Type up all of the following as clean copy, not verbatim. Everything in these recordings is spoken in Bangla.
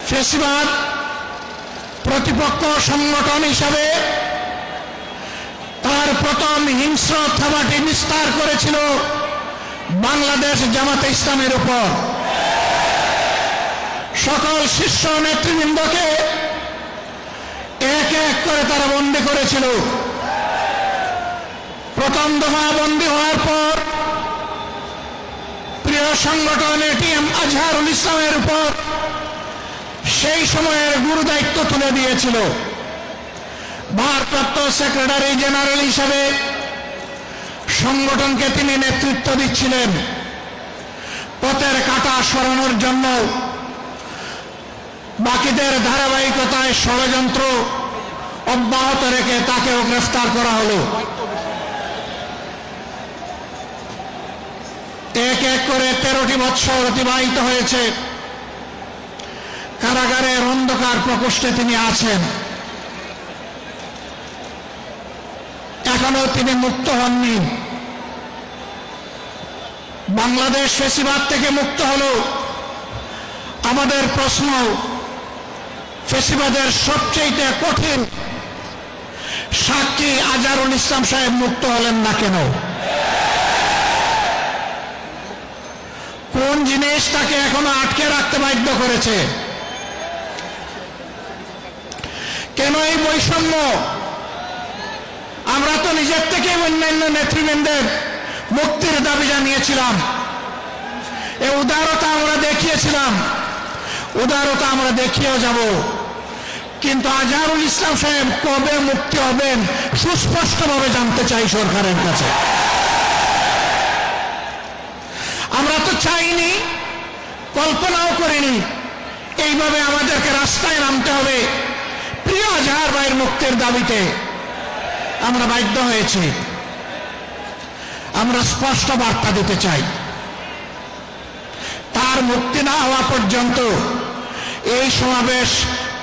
ফেসিবাদ প্রতিপক্ষ সংগঠন হিসাবে তার প্রথম হিংস্র থাবাটি বিস্তার করেছিল বাংলাদেশ জামাতে ইসলামের উপর। সকল শীর্ষ নেতৃবৃন্দকে এক এক করে তারা বন্দী করেছিল। প্রথম দফা বন্দী হওয়ার পর প্রিয় সংগঠন এটিএম আজহারুল ইসলামের উপর সেই সময়ের গুরু দায়িত্ব তুলে দিয়েছিল। ভারপ্রাপ্ত সেক্রেটারি জেনারেল হিসাবে সংগঠনকে তিনি নেতৃত্ব দিচ্ছিলেন। পথের কাঁটা সরানোর জন্য বাকিদের ধারাবাহিকতায় ষড়যন্ত্র অব্যাহত রেখে তাকেও গ্রেফতার করা হলো। এক এক করে 13টি বৎসর অতিবাহিত হয়েছে। কারাগারের অন্ধকার প্রকোষ্ঠে তিনি আছেন। এখনো তিনি মুক্ত হননি। বাংলাদেশ ফেসিবাদ থেকে মুক্ত হলো। আমাদের প্রশ্ন, ফেসিবাদের সবচেয়ে কঠিন সাক্ষী আজহারুল ইসলাম সাহেব মুক্ত হলেন না কেন? কোন জিনিস তাকে এখনো আটকে রাখতে বাধ্য করেছে? কেন এই বৈষম্য? আমরা তো নিজের থেকে অন্যান্য নেতৃবৃন্দের মুক্তির দাবি জানিয়েছিলাম। এই উদারতা আমরা দেখিয়েছিলাম, উদারতা আমরা দেখিয়েও যাব। কিন্তু আজহারুল ইসলাম সাহেব কবে মুক্তি হবেন সুস্পষ্টভাবে জানতে চাই সরকারের কাছে। আমরা তো চাইনি, কল্পনাও করিনি এইভাবে আমাদেরকে রাস্তায় নামতে হবে প্রিয় আজহার ভাইয়ের মুক্তির দাবিতে। আমরা বাধ্য হয়েছি। আমরা স্পষ্ট বার্তা দিতে চাই, তার মুক্তি না হওয়া পর্যন্ত এই সমাবেশ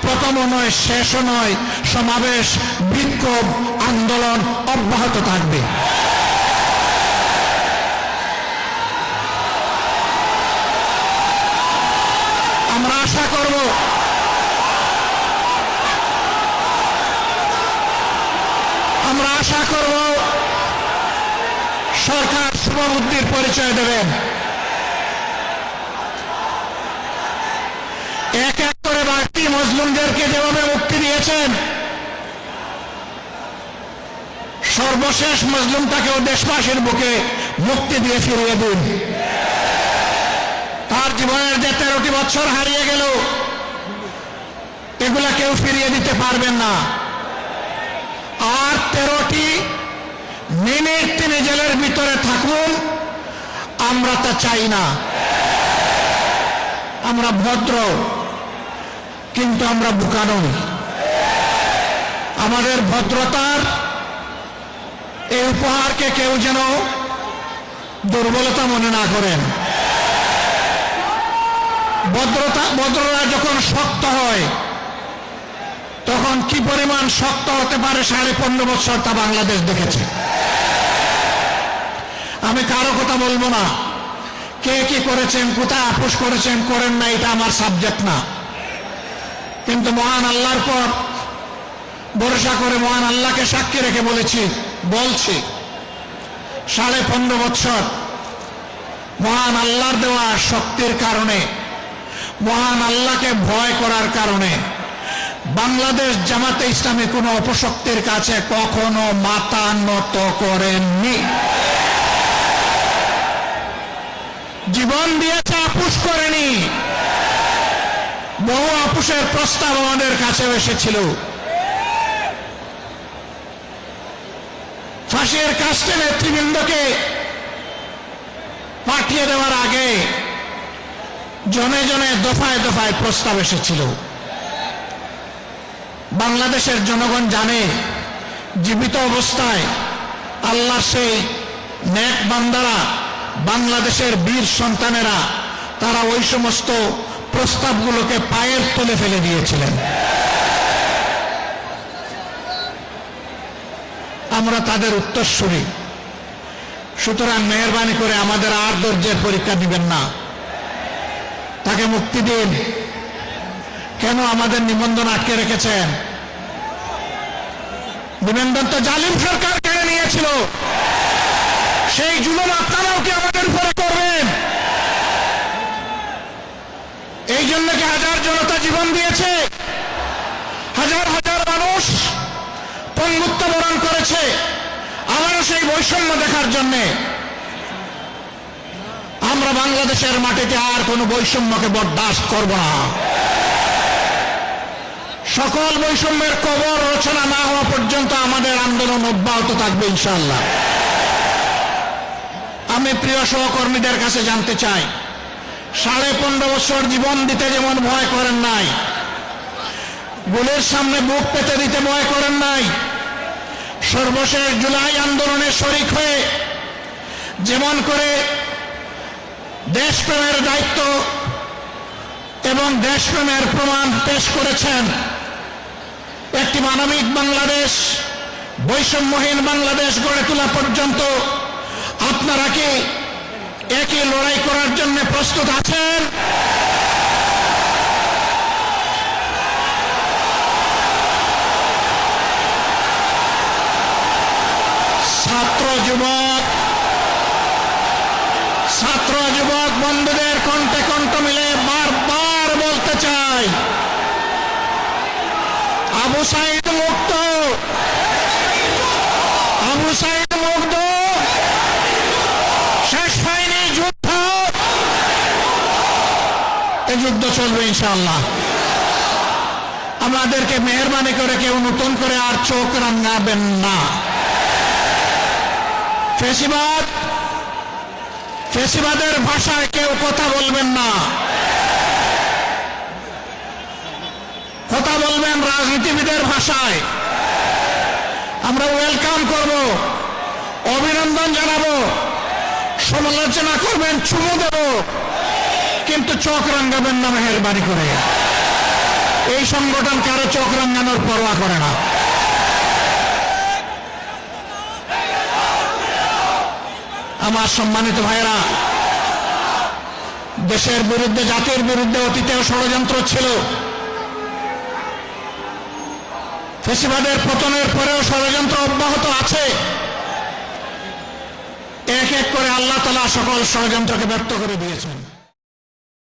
প্রথমও নয়, শেষও নয়। সমাবেশ, বিক্ষোভ, আন্দোলন অব্যাহত থাকবে। আমরা আশা করব সরকার শুভবুদ্ধির পরিচয় দেবেন। এক এক করে বাড়তি মজলুমদেরকে যেভাবে মুক্তি দিয়েছেন, সর্বশেষ মজলুমটাকেও দেশবাসীর বুকে মুক্তি দিয়ে ফিরিয়ে দিন। তার জীবনের যে 13টি বছর হারিয়ে গেল, এগুলা কেউ ফিরিয়ে দিতে পারবেন না। আর 13টি মিনিট তিনি জেলের ভিতরে থাকুন, আমরা তা চাই না। আমরা ভদ্র, কিন্তু আমরা বোকা নই। আমাদের ভদ্রতার এই উপহারকে কেউ যেন দুর্বলতা মনে না করেন। ভদ্রতা যখন শক্ত হয়, তখন কি পরিমাণ শক্ত হতে পারে 15.5 বছর তা বাংলাদেশ দেখেছে। আমি কারো কথা বলবো না, কে কি করেছেন, কোথায় আপোষ করেছেন, করেন না, এটা আমার সাবজেক্ট না। কিন্তু মহান আল্লাহর পর ভরসা করে মহান আল্লাহকে সাক্ষী রেখে বলছি 15.5 বছর মহান আল্লাহর দেওয়া শক্তির কারণে, মহান আল্লাহকে ভয় করার কারণে বাংলাদেশ জামাতে ইসলামী কোনো অপশক্তির কাছে কখনো মাথা নত করেননি। জীবন দিয়েছে, আপোষ করেনি। বহু আপোষের প্রস্তাব আমাদের কাছে এসেছিল। ফাঁসির কাস্টে নেতৃবৃন্দকে পাঠিয়ে দেওয়ার আগে জনে জনে দফায় দফায় প্রস্তাব এসেছিল। বাংলাদেশের জনগণ জানে, জীবিত অবস্থায় আল্লাহর সেই নেক বান্দারা, বাংলাদেশের বীর সন্তানেরা, তারা ওই সমস্ত প্রস্তাবগুলোকে পায়ের তলে ফেলে দিয়েছিলেন। আমরা তাদের উত্তরসূরি। সুতরাং মেহেরবানি করে আমাদের আর ধৈর্যের পরীক্ষা দিবেন না, তাকে মুক্তি দিন। কেন আমাদের নিবন্ধন আটকে রেখেছেন? নিবন্ধন তো জালিম সরকার কেড়ে নিয়েছিল। সেই জুলুম আপনারাও কি আমাদের উপরে করবেন? এই জন্য কি হাজার জনতা জীবন দিয়েছে, হাজার হাজার মানুষ পঙ্গুত্ব বরণ করেছে আমারও সেই বৈষম্য দেখার জন্যে? আমরা বাংলাদেশের মাটিতে আর কোনো বৈষম্যকে বরদাস্ত করব না। সকল বৈষম্যের কবর রচনা না হওয়া পর্যন্ত আমাদের আন্দোলন অব্যাহত থাকবে ইনশাআল্লাহ। আমি প্রিয় সহকর্মীদের কাছে জানতে চাই, 15.5 বছর জীবন দিতে যেমন ভয় করেন নাই, গুলির সামনে বুক পেতে দিতে ভয় করেন নাই, সর্বশেষ জুলাই আন্দোলনে শরিক হয়ে যেমন করে দেশপ্রেমের দায়িত্ব এবং দেশপ্রেমের প্রমাণ পেশ করেছেন, একটি মানবিক বাংলাদেশ, বৈষম্যহীন বাংলাদেশ গড়ে তোলা পর্যন্ত আপনারা কি একই লড়াই করার জন্য প্রস্তুত আছেন? ছাত্র যুবক বন্ধুদের কণ্ঠে কণ্ঠ মিলে বারবার বলতে চাই, আবু সাঈদ মুক্ত, আবু সাঈদ মুক্ত, শেষ হয়নি যুদ্ধ, এই যুদ্ধ চলবে ইনশাআল্লাহ। আমাদেরকে মেহেরবানি করে কেউ নতুন করে আর চোখ রাঙাবেন না। ফেসিবাদের ভাষায় কেউ কথা বলবেন না, কথা বলবেন রাজনীতিবিদের ভাষায়। আমরা ওয়েলকাম করব, অভিনন্দন জানাবো, সমালোচনা করবেন, চুমু দেব, কিন্তু চোখ রাঙাবেন না মেহেরবানি করে। এই সংগঠন কারো চোখ রাঙানোর পরোয়া করে না। আমার সম্মানিত ভাইরা, দেশের বিরুদ্ধে, জাতির বিরুদ্ধে অতীতেও ষড়যন্ত্র ছিল, ফ্যাসিবাদের পতনের পরেও ষড়যন্ত্র অব্যাহত আছে। এক এক করে আল্লাহ তাআলা সকল ষড়যন্ত্রকে ব্যর্থ করে দিয়েছেন।